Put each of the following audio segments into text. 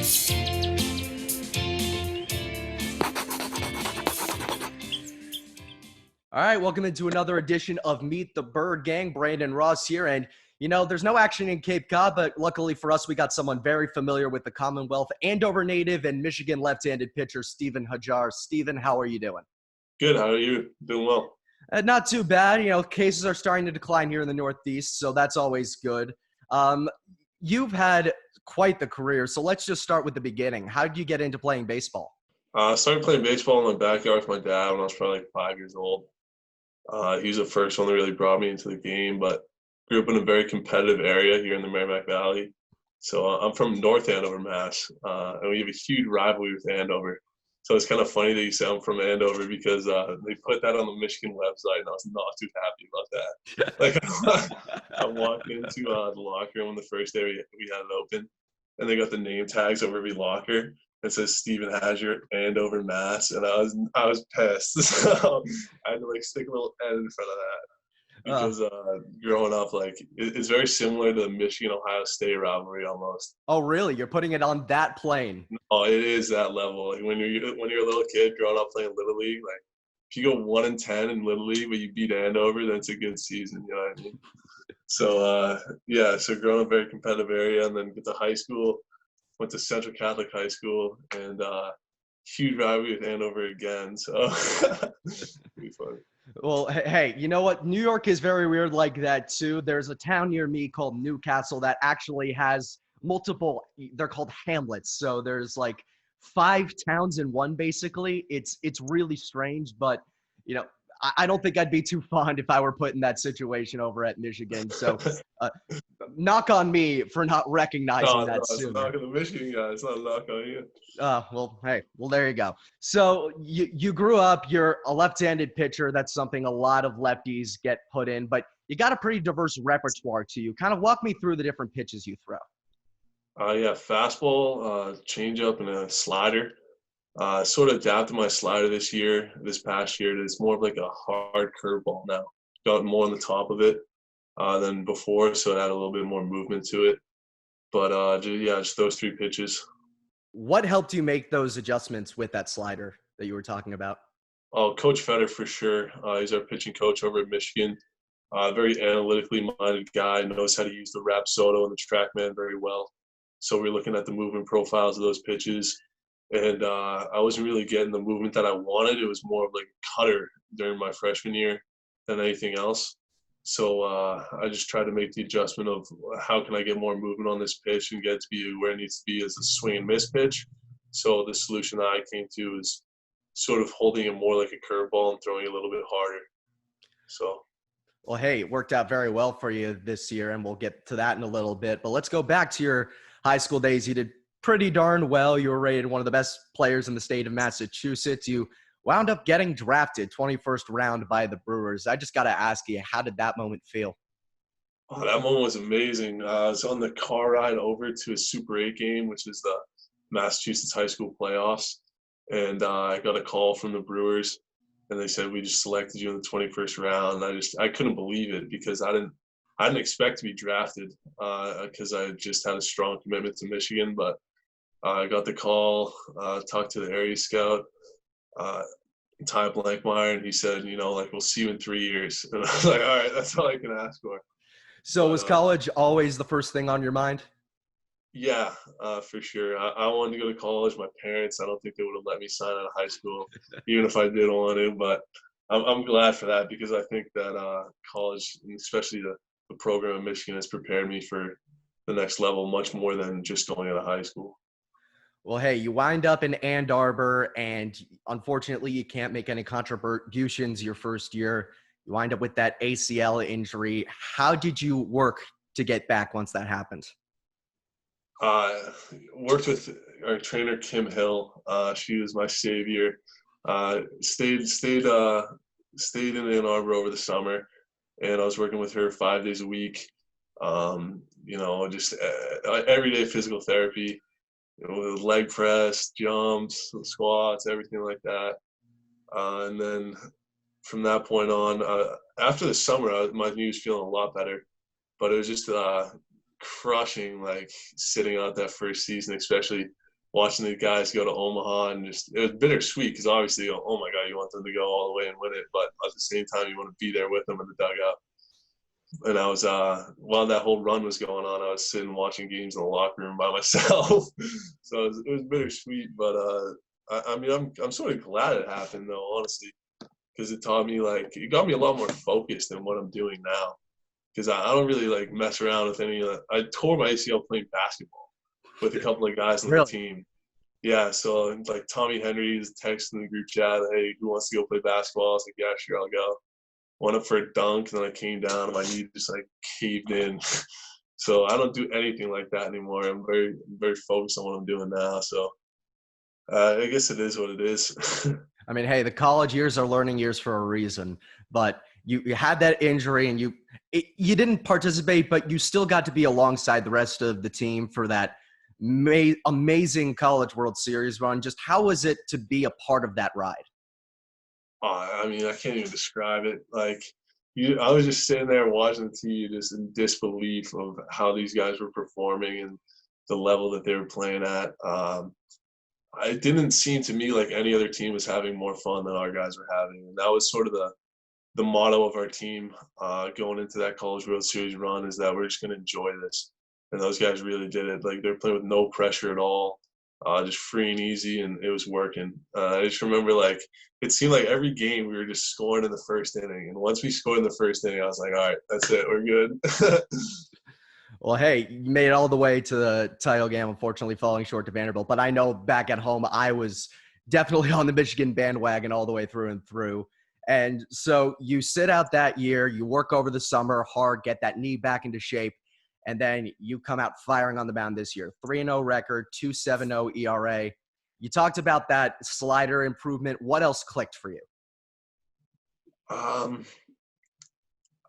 All right, welcome into another edition of Meet the Bird Gang. Brandon Ross here, and there's no action in Cape Cod, but luckily for us, we got someone very familiar with the Commonwealth, Andover native and Michigan left-handed pitcher Steven Hajjar. Steven, how are you doing? Good. How are you? Doing well. Not too bad. Cases are starting to decline here in the Northeast, so that's always good. You've had quite the career, so let's just start with the beginning. How did you get into playing baseball? I started playing baseball in the backyard with my dad when I was probably like 5 years old. He was the first one that really brought me into the game, but grew up in a very competitive area here in the Merrimack Valley. So I'm from North Andover, Mass, and we have a huge rivalry with Andover. So it's kind of funny that you say I'm from Andover because they put that on the Michigan website, and I was not too happy about that. Like I walked into the locker room the first day we had it open, and they got the name tags over every locker. It says Steven Hajjar, Andover, Mass, and I was pissed. So I had to stick a little N in front of that because growing up, it's very similar to the Michigan-Ohio State rivalry almost. Oh, really? You're putting it on that plane? Oh, it is that level. When you're a little kid growing up playing Little League, if you go 1-10 in Little League, but you beat Andover, then it's a good season. You know what I mean? So so growing up very competitive area, and then get to high school. Went to Central Catholic High School, and huge rivalry with Andover again. So pretty funny. Well, hey, you know what? New York is very weird like that too. There's a town near me called Newcastle that actually has multiple. They're called hamlets. So there's 5 towns in one. Basically, it's really strange, but I don't think I'd be too fond if I were put in that situation over at Michigan. So, knock on me for not recognizing that sooner. It's not on the Michigan guy. It's not a knock on you. Well, there you go. So you grew up. You're a left-handed pitcher. That's something a lot of lefties get put in. But you got a pretty diverse repertoire to you. Kind of walk me through the different pitches you throw. Fastball, changeup, and a slider. Sort of adapted my slider this past year. It's more of a hard curveball now. Got more on the top of it than before, so it had a little bit more movement to it. But just those 3 pitches. What helped you make those adjustments with that slider that you were talking about? Oh, Coach Fetter for sure. He's our pitching coach over at Michigan. Very analytically minded guy, knows how to use the Rapsodo and the TrackMan very well. So we're looking at the movement profiles of those pitches. And I wasn't really getting the movement that I wanted. It was more of a cutter during my freshman year than anything else. So I just tried to make the adjustment of how can I get more movement on this pitch and get it to be where it needs to be as a swing and miss pitch. So the solution that I came to is sort of holding it more like a curveball and throwing it a little bit harder. Well, hey, it worked out very well for you this year, and we'll get to that in a little bit. But let's go back to your high school days. You did pretty darn well. You were rated one of the best players in the state of Massachusetts. You wound up getting drafted 21st round by the Brewers. I just got to ask you, how did that moment feel? Oh, that moment was amazing. I was on the car ride over to a Super 8 game, which is the Massachusetts high school playoffs. And I got a call from the Brewers, and they said, we just selected you in the 21st round. I couldn't believe it because I didn't expect to be drafted because I just had a strong commitment to Michigan, but I got the call, talked to the area scout, Ty Blankmeyer, and he said, we'll see you in 3 years. And I was like, all right, that's all I can ask for. So was college always the first thing on your mind? Yeah, for sure. I wanted to go to college. My parents, I don't think they would have let me sign out of high school, even if I did want to, but I'm glad for that because I think that college, especially the program in Michigan, has prepared me for the next level much more than just going out of high school. Well, hey, you wind up in Ann Arbor, and unfortunately, you can't make any contributions your first year. You wind up with that ACL injury. How did you work to get back once that happened? Worked with our trainer, Kim Hill. She was my savior. Stayed in Ann Arbor over the summer, and I was working with her 5 days a week. Just everyday physical therapy. Leg press, jumps, squats, everything like that. And then from that point on, after the summer, my knee was feeling a lot better. But it was just crushing, sitting out that first season, especially watching the guys go to Omaha, and just it was bittersweet because obviously, oh my God, you want them to go all the way and win it, but at the same time, you want to be there with them in the dugout. And I was while that whole run was going on, I was sitting watching games in the locker room by myself. So it was bittersweet, but I mean, I'm sort of glad it happened though, honestly, because it taught me it got me a lot more focused than what I'm doing now. Because I don't really mess around with any of that. I tore my ACL playing basketball with a couple of guys on the Really? team. Yeah, so Tommy Henry was texting the group chat, hey, who wants to go play basketball? I was like, yeah, sure, I'll go. Went up for a dunk, and then I came down, and my knee just caved in. So I don't do anything like that anymore. I'm very, very focused on what I'm doing now. So I guess it is what it is. I mean, hey, the college years are learning years for a reason, but you had that injury and you didn't participate, but you still got to be alongside the rest of the team for that amazing College World Series run. Just how was it to be a part of that ride? I mean, I can't even describe it. I was just sitting there watching the TV, just in disbelief of how these guys were performing and the level that they were playing at. It didn't seem to me like any other team was having more fun than our guys were having, and that was sort of the motto of our team going into that College World Series run, is that we're just going to enjoy this. And those guys really did it. They're playing with no pressure at all, just free and easy, and it was working. I just remember it seemed like every game we were just scoring in the first inning, and once we scored in the first inning, I was like, all right, that's it, we're good. Well, hey, you made it all the way to the title game, unfortunately falling short to Vanderbilt. But I know back at home, I was definitely on the Michigan bandwagon all the way through and through. And so you sit out that year, you work over the summer hard, get that knee back into shape, and then you come out firing on the mound this year. 3-0 record, 2.70 ERA. You talked about that slider improvement. What else clicked for you?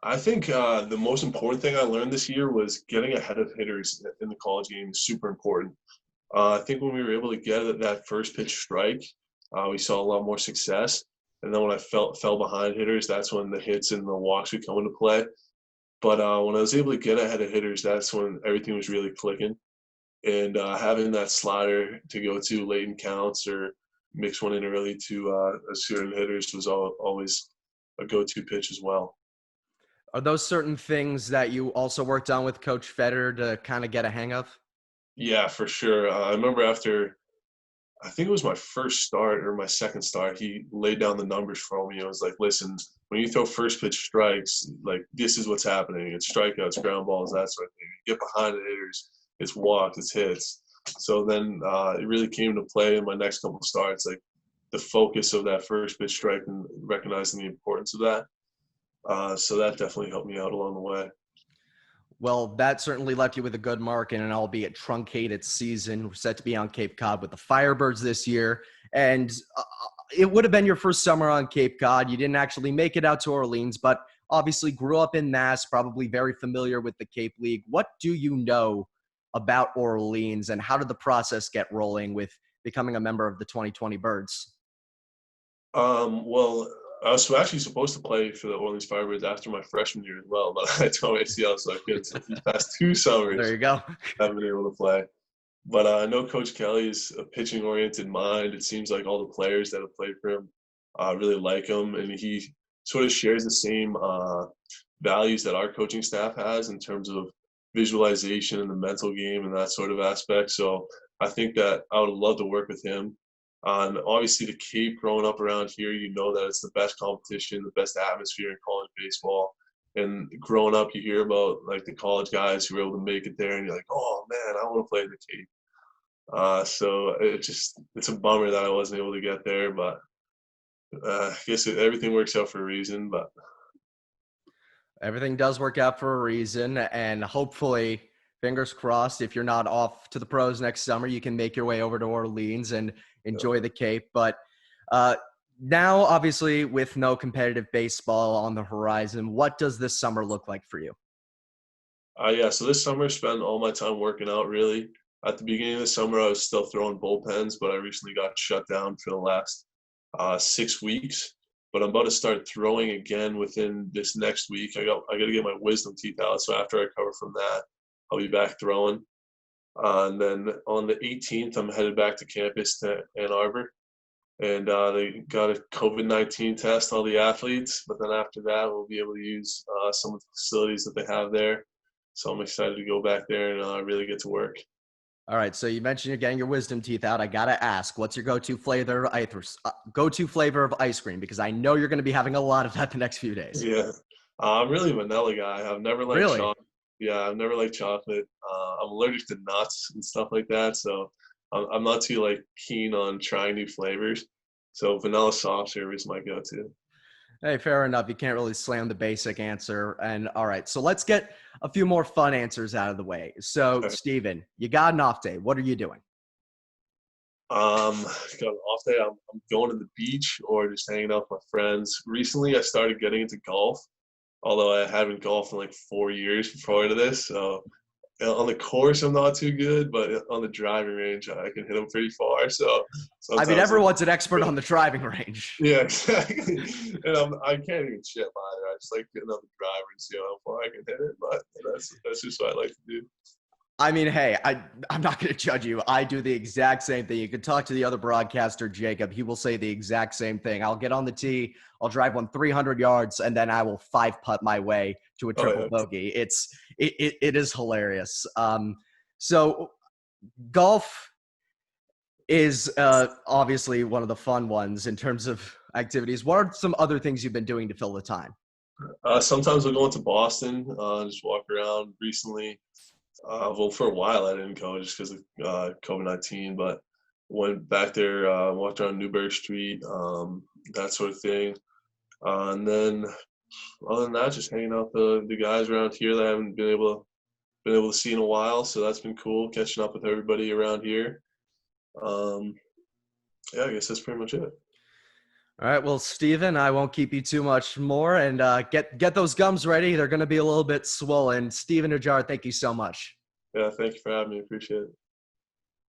I think the most important thing I learned this year was getting ahead of hitters in the college game is super important. I think when we were able to get that first pitch strike, we saw a lot more success. And then when I fell behind hitters, that's when the hits and the walks would come into play. But when I was able to get ahead of hitters, that's when everything was really clicking. And having that slider to go to late in counts or mix one in early to certain hitters was always a go-to pitch as well. Are those certain things that you also worked on with Coach Feder to kind of get a hang of? Yeah, for sure. I remember after, I think it was my first start or my second start, he laid down the numbers for me. I was like, listen, when you throw first pitch strikes, this is what's happening. It's strikeouts, ground balls, that sort of thing. You get behind the hitters, it's walks, it's hits. So then it really came into play in my next couple of starts, the focus of that first pitch strike and recognizing the importance of that. So that definitely helped me out along the way. Well, that certainly left you with a good mark in an albeit truncated season. We're set to be on Cape Cod with the Firebirds this year. And it would have been your first summer on Cape Cod. You didn't actually make it out to Orleans, but obviously grew up in Mass, probably very familiar with the Cape League. What do you know about Orleans, and how did the process get rolling with becoming a member of the 2020 Birds? Well, I was actually supposed to play for the Orleans Firebirds after my freshman year as well, but I tore my ACL, so I couldn't. So these past 2 summers, There you go. I haven't been able to play. But I know Coach Kelly is a pitching-oriented mind. It seems like all the players that have played for him really like him, and he sort of shares the same values that our coaching staff has in terms of visualization and the mental game and that sort of aspect. So I think that I would love to work with him. And obviously, the Cape, growing up around here, you know that it's the best competition, the best atmosphere in college baseball. And growing up, you hear about the college guys who were able to make it there, and you're like, oh man, I want to play in the Cape. So it's a bummer that I wasn't able to get there, but I guess everything works out for a reason. But Everything does work out for a reason, and hopefully, fingers crossed, if you're not off to the pros next summer, you can make your way over to Orleans and enjoy the Cape. But now, obviously, with no competitive baseball on the horizon, what does this summer look like for you? yeah, so this summer I spent all my time working out, really. At the beginning of the summer, I was still throwing bullpens, but I recently got shut down for the last 6 weeks. But I'm about to start throwing again within this next week. I got to get my wisdom teeth out, so after I recover from that, I'll be back throwing. And then on the 18th, I'm headed back to campus to Ann Arbor. And they got a COVID-19 test, all the athletes. But then after that, we'll be able to use some of the facilities that they have there. So I'm excited to go back there and really get to work. All right. So you mentioned you're getting your wisdom teeth out. I got to ask, what's your go-to flavor of ice cream? Because I know you're going to be having a lot of that the next few days. Yeah. I'm really a vanilla guy. I've never liked Really? chocolate. Yeah, I've never liked chocolate. I'm allergic to nuts and stuff like that. So I'm not too like keen on trying new flavors. So vanilla soft serve is my go-to. Hey, fair enough. You can't really slam the basic answer. And all right, so let's get a few more fun answers out of the way. So, Steven, you got an off day. What are you doing? Got an off day. I'm going to the beach or just hanging out with my friends. Recently, I started getting into golf, although I haven't golfed in like 4 years prior to this. So on the course, I'm not too good, but on the driving range, I can hit them pretty far. So I mean, everyone's an expert on the driving range. Yeah, exactly. And I can't even chip either. I just like getting on the driver and see how far I can hit it. But that's just what I like to do. I mean, hey, I'm not going to judge you. I do the exact same thing. You can talk to the other broadcaster, Jacob. He will say the exact same thing. I'll get on the tee, I'll drive one 300 yards, and then I will 5-putt my way to a triple bogey. It is hilarious. So golf is obviously one of the fun ones in terms of activities. What are some other things you've been doing to fill the time? Sometimes we'll go into Boston, just walk around. Recently, well, for a while I didn't go just because of COVID-19, but went back there, walked around Newburgh Street, that sort of thing. And then other than that, just hanging out with the guys around here that I haven't been able to see in a while. So that's been cool, catching up with everybody around here. Yeah, I guess that's pretty much it. All right. Well, Steven, I won't keep you too much more, and get those gums ready. They're going to be a little bit swollen. Steven Hajjar, thank you so much. Yeah, thank you for having me. Appreciate it.